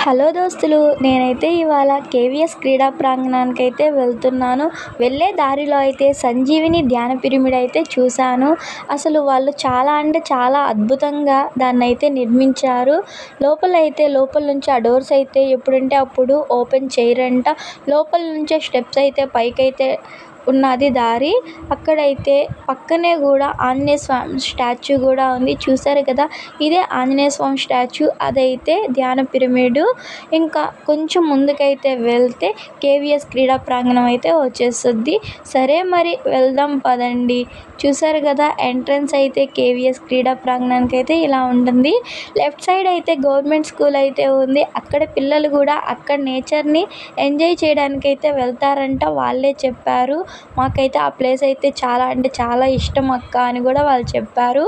Hello దోస్తులు, నేనైతే ఇవాళ కేవీఎస్ క్రీడా ప్రాంగణానికి అయితే వెళ్తున్నాను. వెళ్ళే దారిలో అయితే సంజీవిని ధ్యాన పిరమిడ్ అయితే చూశాను. అసలు వాళ్ళు చాలా అంటే చాలా అద్భుతంగా దాన్ని అయితే నిర్మించారు. లోపల నుంచి ఆ డోర్స్ అయితే ఎప్పుడంటే అప్పుడు ఓపెన్ చేయరంట. లోపల నుంచే స్టెప్స్ అయితే పైకైతే ఉన్నది దారి. అక్కడైతే పక్కనే కూడా ఆంజనేయ స్వామి స్టాచ్యూ కూడా ఉంది. చూసారు కదా, ఇదే ఆంజనేయ స్వామి స్టాచ్యూ. అదైతే ధ్యాన పిరమిడ్. ఇంకా కొంచెం ముందుకైతే వెళ్తే కేవీఎస్ క్రీడా ప్రాంగణం అయితే వచ్చేస్తుంది. సరే మరి వెళ్దాం పదండి. చూసారు కదా, ఎంట్రన్స్ అయితే కేవీఎస్ క్రీడా ప్రాంగణానికి అయితే ఇలా ఉంటుంది. లెఫ్ట్ సైడ్ అయితే గవర్నమెంట్ స్కూల్ అయితే ఉంది. అక్కడ పిల్లలు కూడా అక్కడ నేచర్ని ఎంజాయ్ చేయడానికి అయితే వెళ్తారంట. వాళ్ళే చెప్పారు. మాకైతే ఆ ప్లేస్ అయితే చాలా అంటే చాలా ఇష్టం అక్క అని కూడా వాళ్ళు చెప్పారు.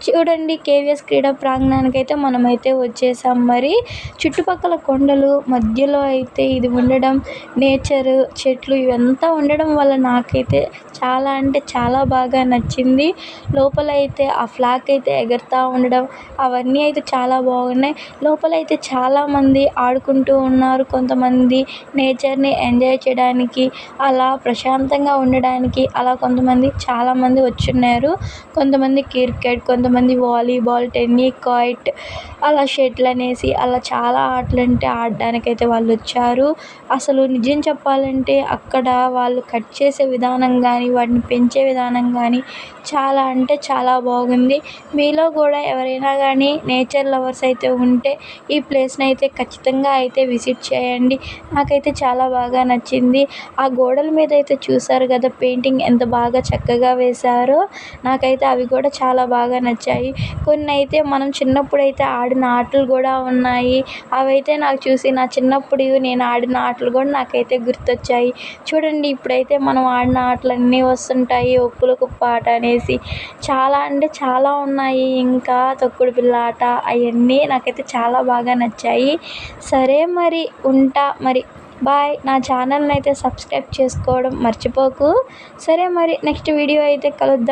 చూడండి, కేవీఎస్ క్రీడా ప్రాంగణానికి అయితే మనమైతే వచ్చేసాం. మరి చుట్టుపక్కల కొండలు మధ్యలో అయితే ఇది ఉండడం, నేచరు, చెట్లు ఇవంతా ఉండడం వల్ల నాకైతే చాలా అంటే చాలా బాగా నచ్చింది. లోపల అయితే ఆ ఫ్లాగ్ అయితే ఎగురుతూ ఉండడం అవన్నీ అయితే చాలా బాగున్నాయి. లోపల అయితే చాలామంది ఆడుకుంటూ ఉన్నారు. కొంతమంది నేచర్ని ఎంజాయ్ చేయడానికి, అలా ప్రశాంతంగా ఉండడానికి అలా కొంతమంది చాలామంది వచ్చున్నారు. కొంతమంది క్రికెట్, కొంతమంది వాలీబాల్, టెన్నికాయిట్, అలా షటిల్ అనేసి అలా చాలా ఆటలు అంటే ఆడడానికైతే వాళ్ళు వచ్చారు. అసలు నిజం చెప్పాలంటే అక్కడ వాళ్ళు కట్ చేసే విధానం కానీ, వాటిని పెంచే విధానం కానీ చాలా అంటే చాలా బాగుంది. మీలో కూడా ఎవరైనా కానీ నేచర్ లవర్స్ అయితే ఉంటే ఈ ప్లేస్ని అయితే ఖచ్చితంగా అయితే విజిట్ చేయండి. నాకైతే చాలా బాగా నచ్చింది. ఆ గోడల మీద అయితే చూసారు కదా, పెయింటింగ్ ఎంత బాగా చక్కగా వేశారో. నాకైతే అవి కూడా చాలా బాగా నచ్చాయి. కొన్ని అయితే మనం చిన్నప్పుడు అయితే ఆడిన ఆటలు కూడా ఉన్నాయి. అవైతే నాకు చూసి నా చిన్నప్పుడు నేను ఆడిన ఆటలు కూడా నాకైతే గుర్తొచ్చాయి. చూడండి, ఇప్పుడైతే మనం ఆడిన ఆటలన్నీ వస్తుంటాయి. ఉప్పుల కుప్ప ఆట అనేసి చాలా అంటే చాలా ఉన్నాయి. ఇంకా తొక్కుడు బిళ్ళ ఆట, అవన్నీ నాకైతే చాలా బాగా నచ్చాయి. సరే మరి ఉంటా. మరి బాయ్. నా ఛానల్ని అయితే సబ్స్క్రైబ్ చేసుకోవడం మర్చిపోకు. సరే మరి నెక్స్ట్ వీడియో అయితే కలుద్దాం.